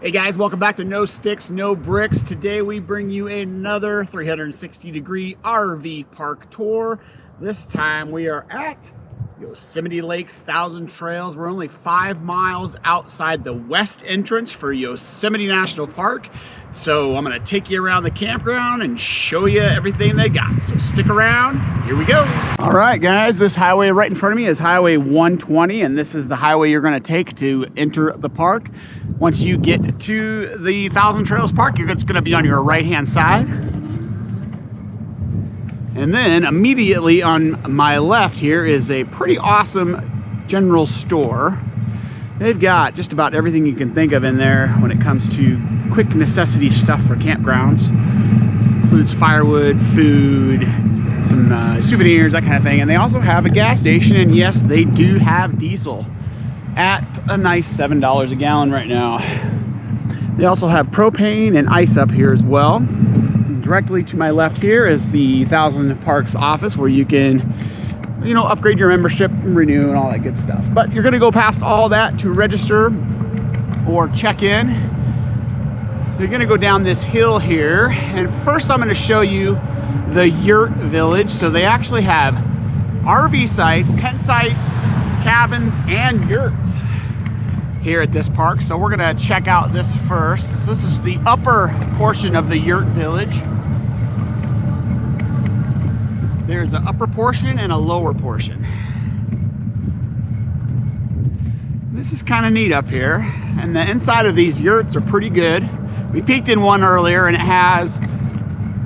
Hey guys, welcome back to No Sticks, No Bricks. Today we bring you another 360-degree RV park tour. This time we are at Yosemite Lake's Thousand Trails. We're only 5 miles outside the west entrance for Yosemite National Park. So I'm gonna take you around the campground and show you everything they got. So stick around, here we go. All right guys, this highway right in front of me is Highway 120, and this is the highway you're gonna take to enter the park. Once you get to the Thousand Trails Park, it's gonna be on your right-hand side. And then immediately on my left here is a pretty awesome general store. They've got just about everything you can think of in there when it comes to quick necessity stuff for campgrounds. Includes firewood, food, some souvenirs, that kind of thing. And they also have a gas station, and yes, they do have diesel at a nice $7 a gallon right now. They also have propane and ice up here as well. Directly to my left here is the Thousand Parks office, where you can, upgrade your membership, renew, and all that good stuff. But you're gonna go past all that to register or check in. So you're gonna go down this hill here, and first I'm gonna show you the yurt village. So they actually have RV sites, tent sites, cabins, and yurts here at this park. So we're gonna check out this first. So this is the upper portion of the yurt village. There's an upper portion and a lower portion. This is kind of neat up here, and the inside of these yurts are pretty good. We peeked in one earlier, and it has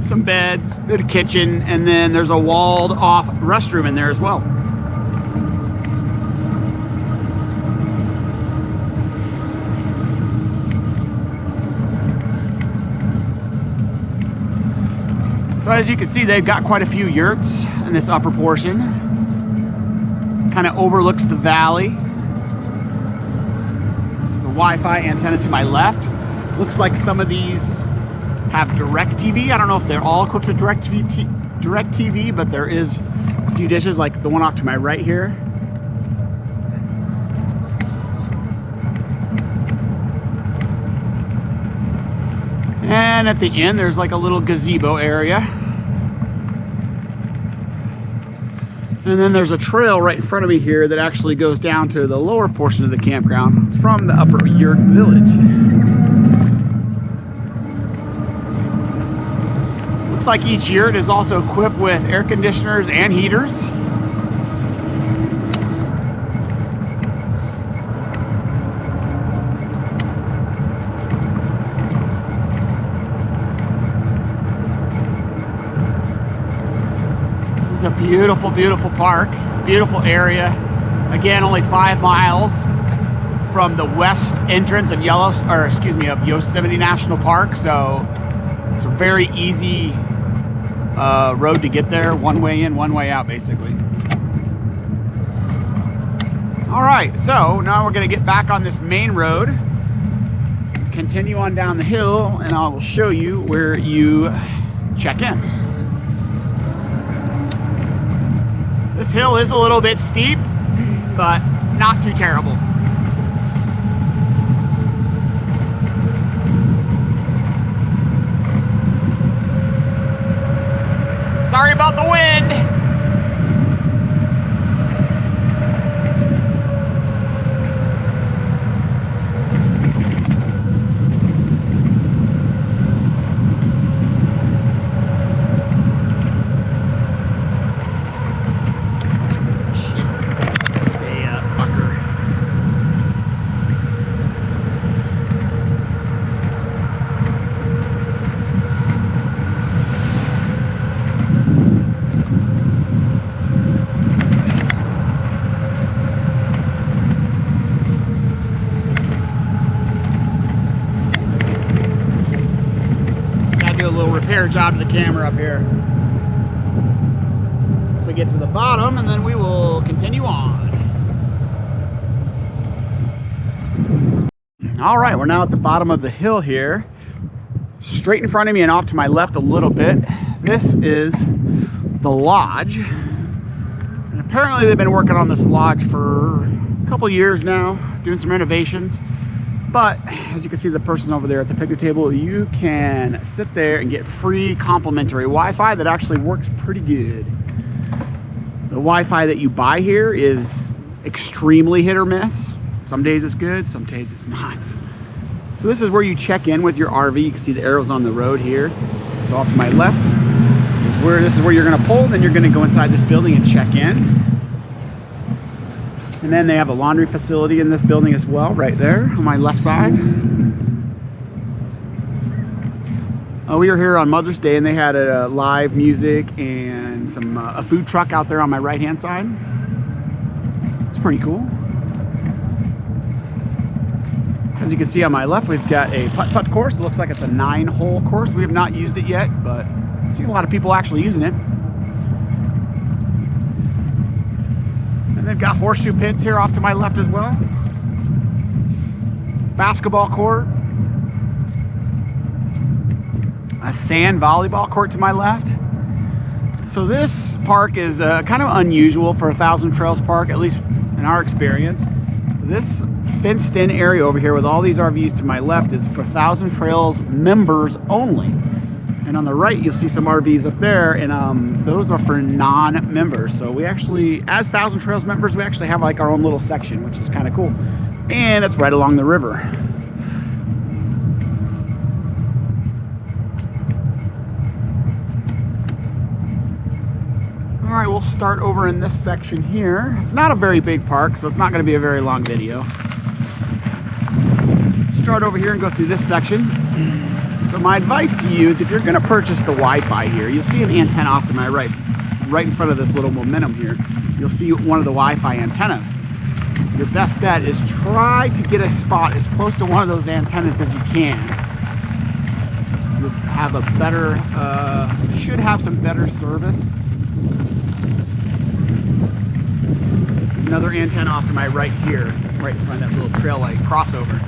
some beds, a kitchen, and then there's a walled off restroom in there as well. So as you can see, they've got quite a few yurts in this upper portion. Kind of overlooks the valley. The Wi-Fi antenna to my left. Looks like some of these have DirecTV. I don't know if they're all equipped with DirecTV, but there is a few dishes, like the one off to my right here. And at the end, there's like a little gazebo area. And then there's a trail right in front of me here that actually goes down to the lower portion of the campground from the upper yurt village. Looks like each yurt is also equipped with air conditioners and heaters. A beautiful, beautiful park, beautiful area. Again, only 5 miles from the west entrance of Yosemite National Park, so it's a very easy road to get there. One way in, one way out, basically. All right, so now we're gonna get back on this main road, continue on down the hill, and I will show you where you check in. This hill is a little bit steep, but not too terrible. Sorry about the wind. Repair job to the camera up here. So we get to the bottom, and then we will continue on. All right, we're now at the bottom of the hill here. Straight in front of me and off to my left a little bit, this is the lodge. And apparently they've been working on this lodge for a couple years now, doing some renovations. But as you can see, the person over there at the picnic table, you can sit there and get free complimentary Wi-Fi that actually works pretty good. The Wi-Fi that you buy here is extremely hit or miss. Some days it's good, some days it's not. So this is where you check in with your RV. You can see the arrows on the road here. So off to my left this is where you're going to pull, then you're going to go inside this building and check in. And then they have a laundry facility in this building as well, right there on my left side. We were here on Mother's Day and they had a live music and a food truck out there on my right hand side. It's pretty cool. As you can see on my left, we've got a putt-putt course. It looks like it's a 9-hole course. We have not used it yet, but I see a lot of people actually using it. And they've got horseshoe pits here off to my left as well. Basketball court. A sand volleyball court to my left. So this park is kind of unusual for a Thousand Trails park, at least in our experience. This fenced in area over here with all these RVs to my left is for Thousand Trails members only. And on the right, you'll see some RVs up there, and those are for non-members. So we actually, as Thousand Trails members, we actually have like our own little section, which is kind of cool. And it's right along the river. All right, we'll start over in this section here. It's not a very big park, so it's not going to be a very long video. Start over here and go through this section. So my advice to you is if you're going to purchase the Wi-Fi here, you'll see an antenna off to my right in front of this little momentum here. You'll see one of the Wi-Fi antennas. Your best bet is try to get a spot as close to one of those antennas as you can. You'll have a better, should have some better service. Another antenna off to my right here, right in front of that little trail light crossover.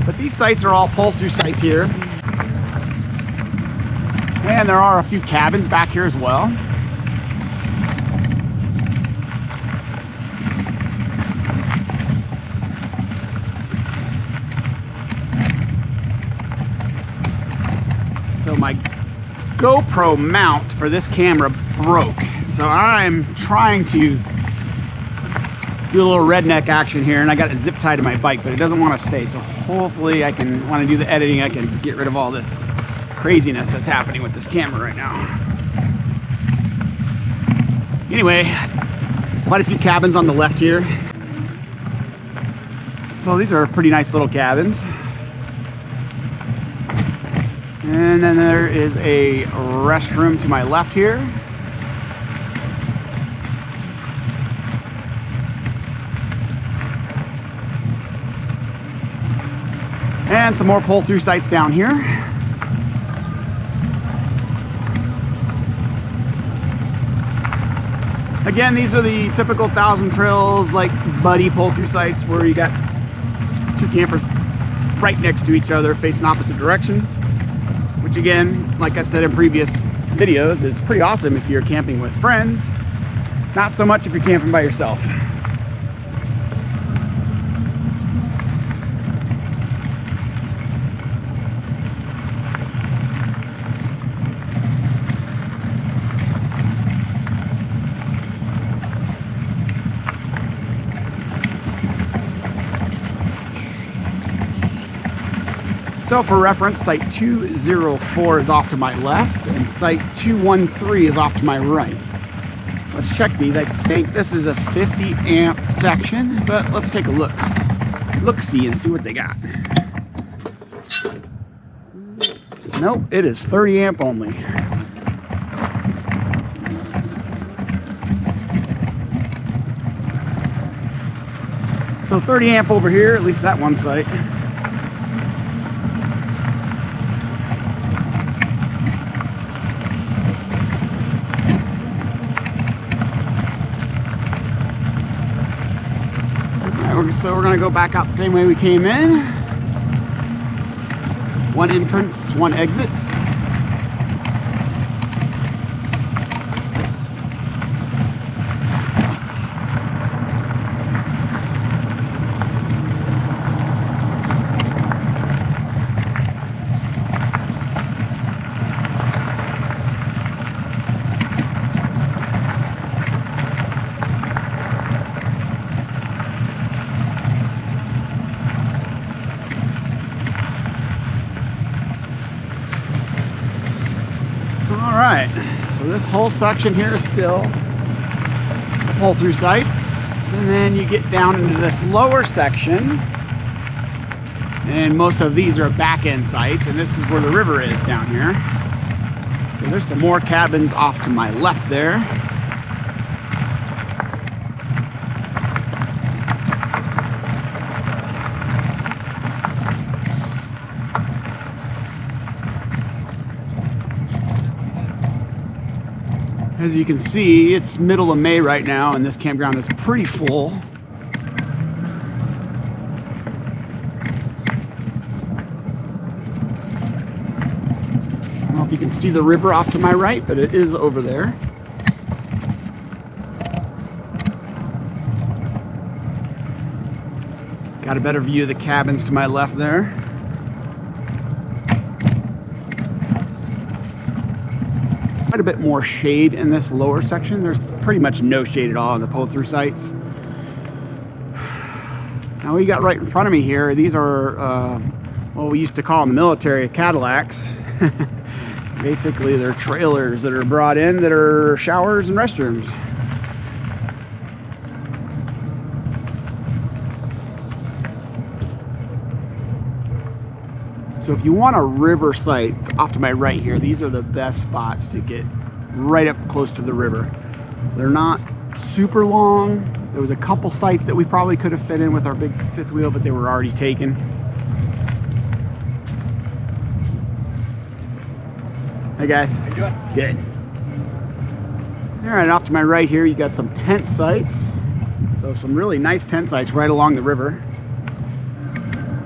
But these sites are all pull-through sites here. And there are a few cabins back here as well. So my GoPro mount for this camera broke. So I'm trying to do a little redneck action here, and I got it zip tied to my bike, but it doesn't want to stay. So hopefully I can, when I do the editing, I can get rid of all this craziness that's happening with this camera right now. Anyway, quite a few cabins on the left here. So these are pretty nice little cabins. And then there is a restroom to my left here. And some more pull-through sites down here. Again, these are the typical Thousand Trails, like buddy pull-through sites where you got two campers right next to each other facing opposite directions. Which again, like I've said in previous videos, is pretty awesome if you're camping with friends. Not so much if you're camping by yourself. So for reference, site 204 is off to my left and site 213 is off to my right. Let's check these. I think this is a 50 amp section, but let's take a look-see and see what they got. Nope, it is 30 amp only. So 30 amp over here, at least that one site. So we're gonna go back out the same way we came in. One entrance, one exit. right, so this whole section here is still pull-through sites, and then you get down into this lower section, and most of these are back-end sites, and this is where the river is down here. So there's some more cabins off to my left there. As you can see, it's middle of May right now, and this campground is pretty full. I don't know if you can see the river off to my right, but it is over there. Got a better view of the cabins to my left there. Quite a bit more shade in this lower section. There's pretty much no shade at all on the pull-through sites. Now what you got right in front of me here, these are what we used to call in the military Cadillacs. Basically they're trailers that are brought in that are showers and restrooms. So if you want a river site off to my right here, these are the best spots to get right up close to the river. They're not super long. There was a couple sites that we probably could have fit in with our big fifth wheel, but they were already taken. Hey guys. How you doing? Good. All right, off to my right here, you got some tent sites. So some really nice tent sites right along the river.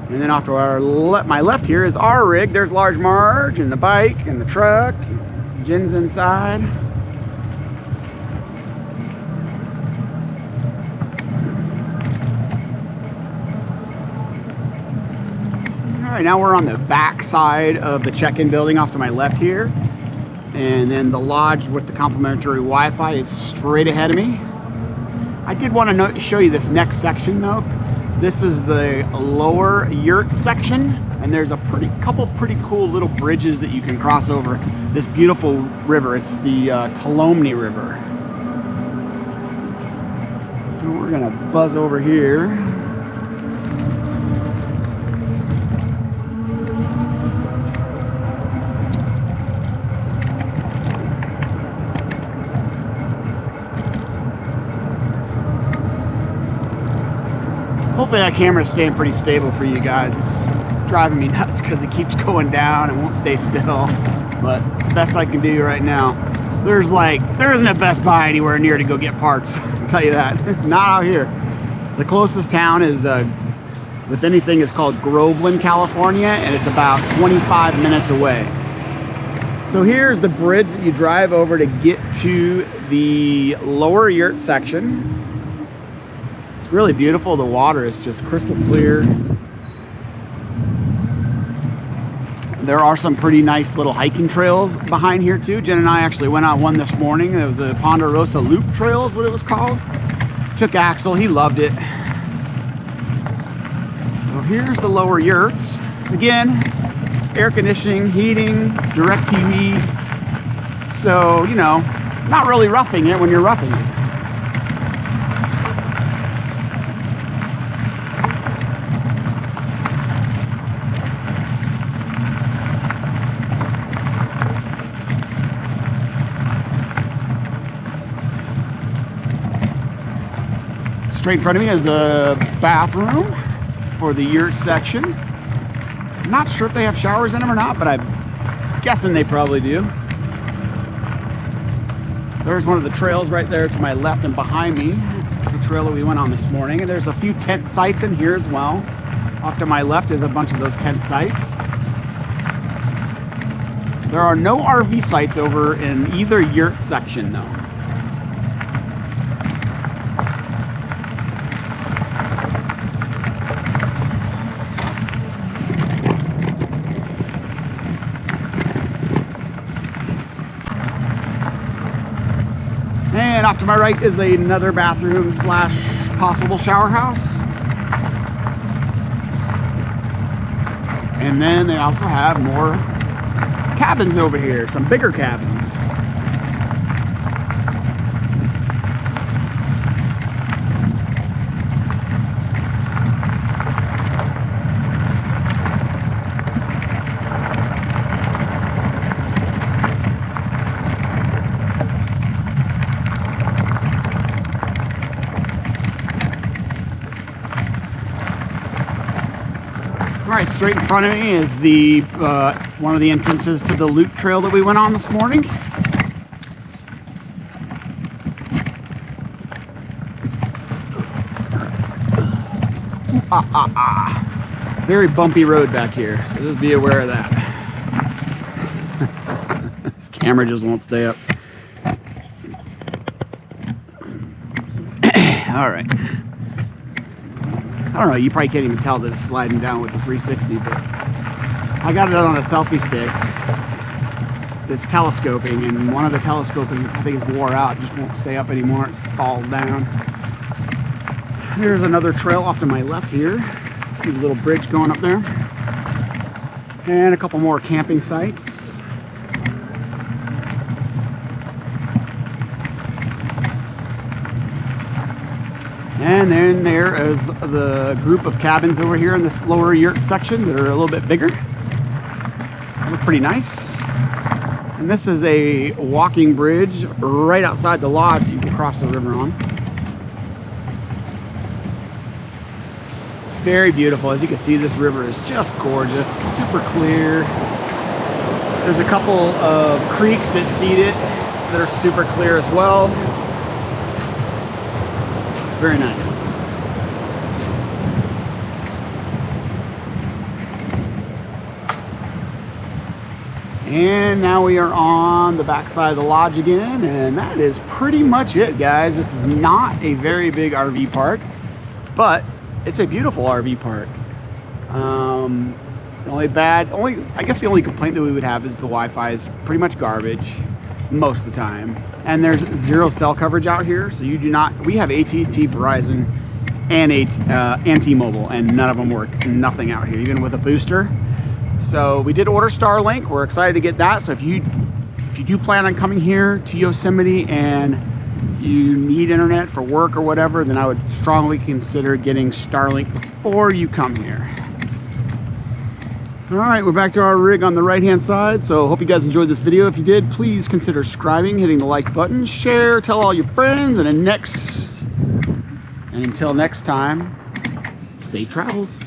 And then off to my left here is our rig. There's Large Marge and the bike and the truck. Jen's inside. All right, now we're on the back side of the check-in building off to my left here. And then the lodge with the complimentary Wi-Fi is straight ahead of me. I did want to show you this next section though. This is the lower yurt section, and there's a couple pretty cool little bridges that you can cross over this beautiful river. It's the Tuolumne River. So we're gonna buzz over here. Hopefully that camera is staying pretty stable for you guys. It's driving me nuts because it keeps going down and won't stay still. But it's the best I can do right now. There isn't a Best Buy anywhere near to go get parts. I'll tell you that. Not out here. The closest town is, with anything, is called Groveland, California, and it's about 25 minutes away. So here's the bridge that you drive over to get to the lower yurt section. Really beautiful. The water is just crystal clear. There are some pretty nice little hiking trails behind here too. Jen and I actually went on one this morning. It was a Ponderosa Loop Trail is what it was called. Took Axel, he loved it. So here's the lower yurts. Again, air conditioning, heating, direct TV. So, you know, not really roughing it when you're roughing it. Straight in front of me is a bathroom for the yurt section. I'm not sure if they have showers in them or not, but I'm guessing they probably do. There's one of the trails right there to my left and behind me. It's the trail that we went on this morning. And there's a few tent sites in here as well. Off to my left is a bunch of those tent sites. There are no RV sites over in either yurt section though. And off to my right is another bathroom slash possible shower house. And then they also have more cabins over here, some bigger cabins. straight in front of me is the one of the entrances to the loop trail that we went on this morning. Very bumpy road back here, so just be aware of that. This camera just won't stay up. All right. I don't know, you probably can't even tell that it's sliding down with the 360, but I got it on a selfie stick that's telescoping, and one of the telescoping, I think, is wore out. It just won't stay up anymore. It falls down. There's another trail off to my left here. See the little bridge going up there. And a couple more camping sites. And then there is the group of cabins over here in this lower yurt section that are a little bit bigger. They look pretty nice. And this is a walking bridge right outside the lodge that you can cross the river on. Very beautiful. As you can see, this river is just gorgeous, super clear. There's a couple of creeks that feed it that are super clear as well. It's very nice. And now we are on the back side of the lodge again, and that is pretty much it, guys. This is not a very big RV park, but it's a beautiful RV park. I guess the only complaint that we would have is the Wi-Fi is pretty much garbage most of the time. And there's zero cell coverage out here, so you do not, we have AT&T, Verizon, and T-Mobile, and none of them work, nothing out here, even with a booster. So we did order Starlink. We're excited to get that. So if you do plan on coming here to Yosemite and you need internet for work or whatever, then I would strongly consider getting Starlink before you come here. All right, we're back to our rig on the right hand side. So hope you guys enjoyed this video. If you did, please consider subscribing, hitting the like button, share, tell all your friends, and until next time, safe travels.